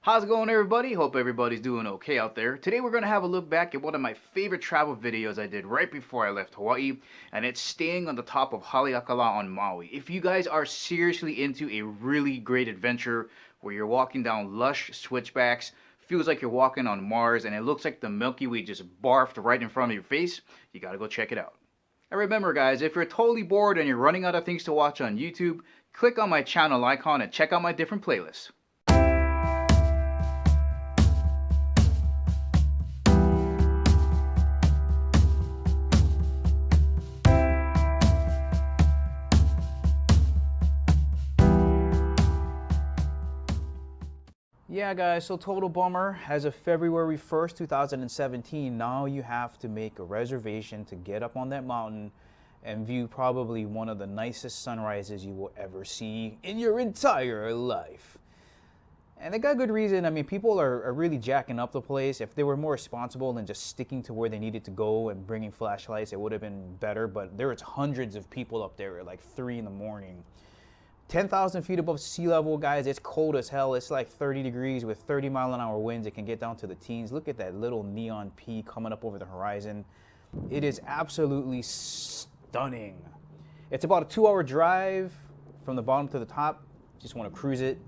How's it going, everybody? Hope everybody's doing okay out there. Today we're going to have a look back at one of my favorite travel videos I did right before I left Hawaii, and it's staying on the top of Haleakala on Maui. If you guys are seriously into a really great adventure where you're walking down lush switchbacks, feels like you're walking on Mars, and it looks like the Milky Way just barfed right in front of your face, you gotta go check it out. And remember guys, if you're totally bored and you're running out of things to watch on YouTube, click on my channel icon and check out my different playlists. Yeah guys, so total bummer. As of February 1st, 2017, now you have to make a reservation to get up on that mountain and view probably one of the nicest sunrises you will ever see in your entire life. And they got good reason. I mean, people are really jacking up the place. If they were more responsible than just sticking to where they needed to go and bringing flashlights, it would have been better. But there was hundreds of people up there at like 3 in the morning. 10,000 feet above sea level, guys. It's cold as hell. It's like 30 degrees with 30-mile-an-hour winds. It can get down to the teens. Look at that little neon P coming up over the horizon. It is absolutely stunning. It's about a 2-hour drive from the bottom to the top. Just want to cruise it.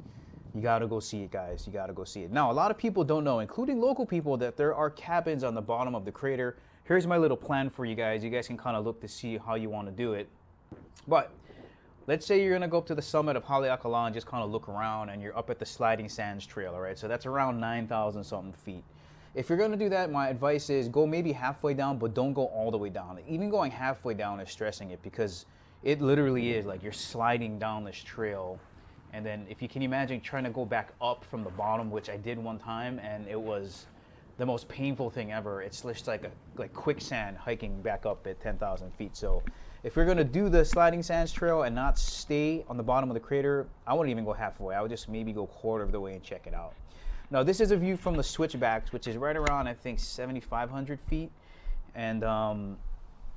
You got to go see it, guys. You got to go see it. Now, a lot of people don't know, including local people, that there are cabins on the bottom of the crater. Here's my little plan for you guys. You guys can kind of look to see how you want to do it. But let's say you're gonna go up to the summit of Haleakala and just kind of look around, and you're up at the Sliding Sands Trail, all right? So that's around 9,000 something feet. If you're gonna do that, my advice is go maybe halfway down, but don't go all the way down. Even going halfway down is stressing it, because it literally is like you're sliding down this trail. And then if you can imagine trying to go back up from the bottom, which I did one time, and it was the most painful thing ever. It's just like quicksand hiking back up at 10,000 feet. So if we're gonna do the Sliding Sands Trail and not stay on the bottom of the crater, I wouldn't even go halfway. I would just maybe go quarter of the way and check it out. Now this is a view from the switchbacks, which is right around, I think, 7,500 feet. And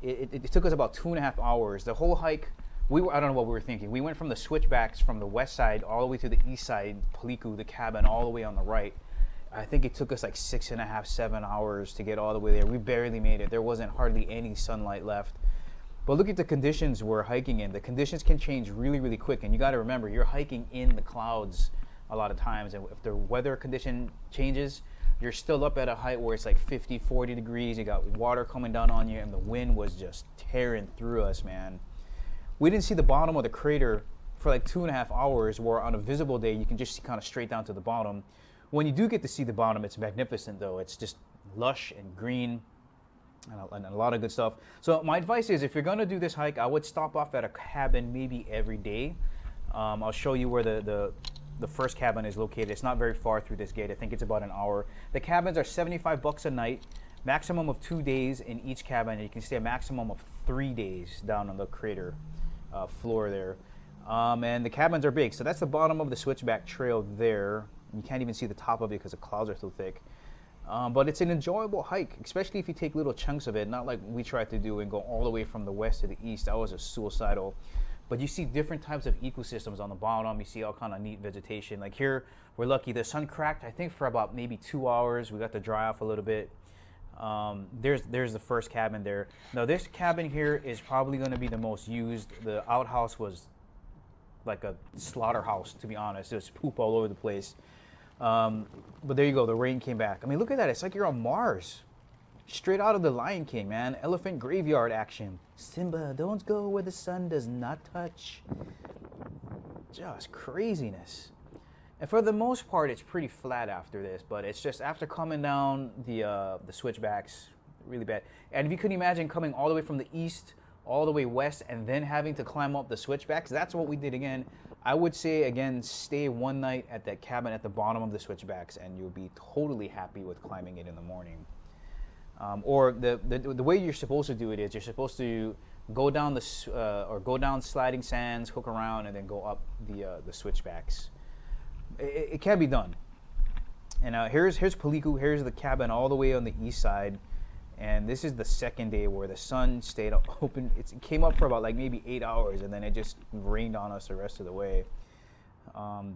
it took us about 2.5 hours. The whole hike, I don't know what we were thinking. We went from the switchbacks from the west side all the way to the east side, Paliku, the cabin, all the way on the right. I think it took us like 6.5, 7 hours to get all the way there. We barely made it. There wasn't hardly any sunlight left. But look at the conditions we're hiking in. The conditions can change really, really quick. And you got to remember, you're hiking in the clouds a lot of times. And if the weather condition changes, you're still up at a height where it's like 50, 40 degrees. You got water coming down on you, and the wind was just tearing through us, man. We didn't see the bottom of the crater for like 2.5 hours, where on a visible day, you can just see kind of straight down to the bottom. When you do get to see the bottom, it's magnificent, though. It's just lush and green and a lot of good stuff. So my advice is, if you're going to do this hike, I would stop off at a cabin maybe every day. I'll show you where the first cabin is located. It's not very far through this gate. I think it's about an hour. The cabins are $75 a night, maximum of 2 days in each cabin. And you can stay a maximum of 3 days down on the crater floor there. And the cabins are big. So that's the bottom of the switchback trail there. You can't even see the top of it because the clouds are so thick. But it's an enjoyable hike, especially if you take little chunks of it, not like we tried to do and go all the way from the west to the east. That was a suicidal. But you see different types of ecosystems on the bottom. You see all kind of neat vegetation. Like here, we're lucky. The sun cracked, I think, for about maybe 2 hours. We got to dry off a little bit. There's the first cabin there. Now this cabin here is probably going to be the most used. The outhouse was like a slaughterhouse, to be honest. There's poop all over the place. But there you go, the rain came back. I mean, look at that. It's like you're on Mars. Straight out of the Lion King, man. Elephant graveyard action. Simba, don't go where the sun does not touch. Just craziness. And for the most part, it's pretty flat after this, but it's just after coming down the switchbacks, really bad. And if you could imagine coming all the way from the east, all the way west, and then having to climb up the switchbacks, that's what we did again. I would say, again, stay one night at that cabin at the bottom of the switchbacks, and you'll be totally happy with climbing it in the morning. Or the way you're supposed to do it is you're supposed to go down go down Sliding Sands, hook around, and then go up the switchbacks. It can be done. And here's Paliku. Here's the cabin all the way on the east side. And this is the second day where the sun stayed open. It came up for about like maybe 8 hours, and then it just rained on us the rest of the way.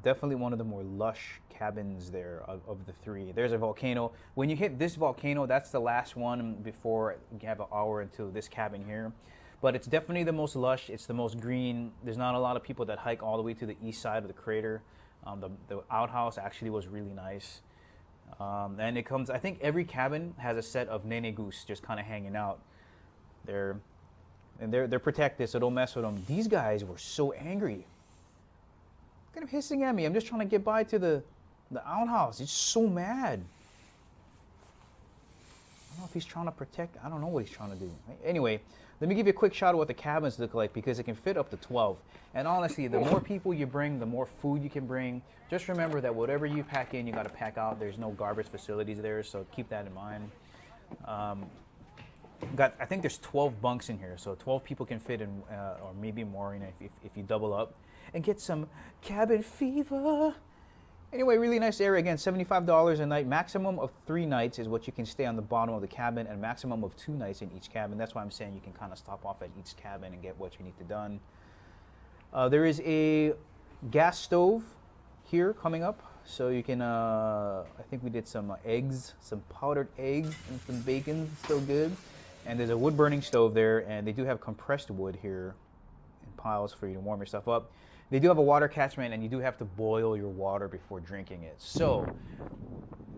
Definitely one of the more lush cabins there of the three. There's a volcano. When you hit this volcano, that's the last one before you have an hour until this cabin here. But it's definitely the most lush. It's the most green. There's not a lot of people that hike all the way to the east side of the crater. The outhouse actually was really nice. And it comes, I think every cabin has a set of nene goose just kind of hanging out. They're protected, so don't mess with them. These guys were so angry. Look at him hissing at me. I'm just trying to get by to the outhouse. He's so mad. I don't know if he's trying to protect. I don't know what he's trying to do. Anyway, let me give you a quick shot of what the cabins look like because it can fit up to 12. And honestly, the more people you bring, the more food you can bring. Just remember that whatever you pack in, you got to pack out. There's no garbage facilities there, so keep that in mind. I think there's 12 bunks in here, so 12 people can fit in, or maybe more, if you double up and get some cabin fever. Anyway, really nice area. Again, $75 a night. Maximum of 3 nights is what you can stay on the bottom of the cabin, and maximum of 2 nights in each cabin. That's why I'm saying you can kind of stop off at each cabin and get what you need to done. There is a gas stove here coming up, so you can, I think we did some eggs, some powdered eggs and some bacon, still good. And there's a wood burning stove there, and they do have compressed wood here in piles for you to warm your stuff up. They do have a water catchment, and you do have to boil your water before drinking it. So,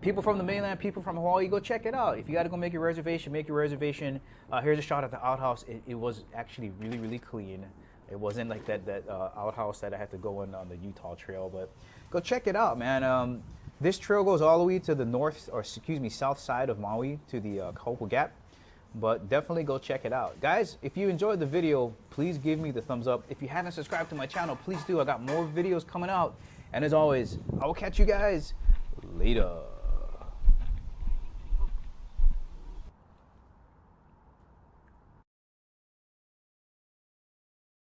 people from the mainland, people from Hawaii, go check it out. If you got to go make your reservation, make your reservation. Here's a shot at the outhouse. It was actually really, really clean. It wasn't like that outhouse that I had to go in on the Utah Trail, but go check it out, man. This trail goes all the way to the south side of Maui to the Kaupo Gap. But definitely go check it out. Guys, if you enjoyed the video, please give me the thumbs up. If you haven't subscribed to my channel, please do. I got more videos coming out. And as always, I will catch you guys later.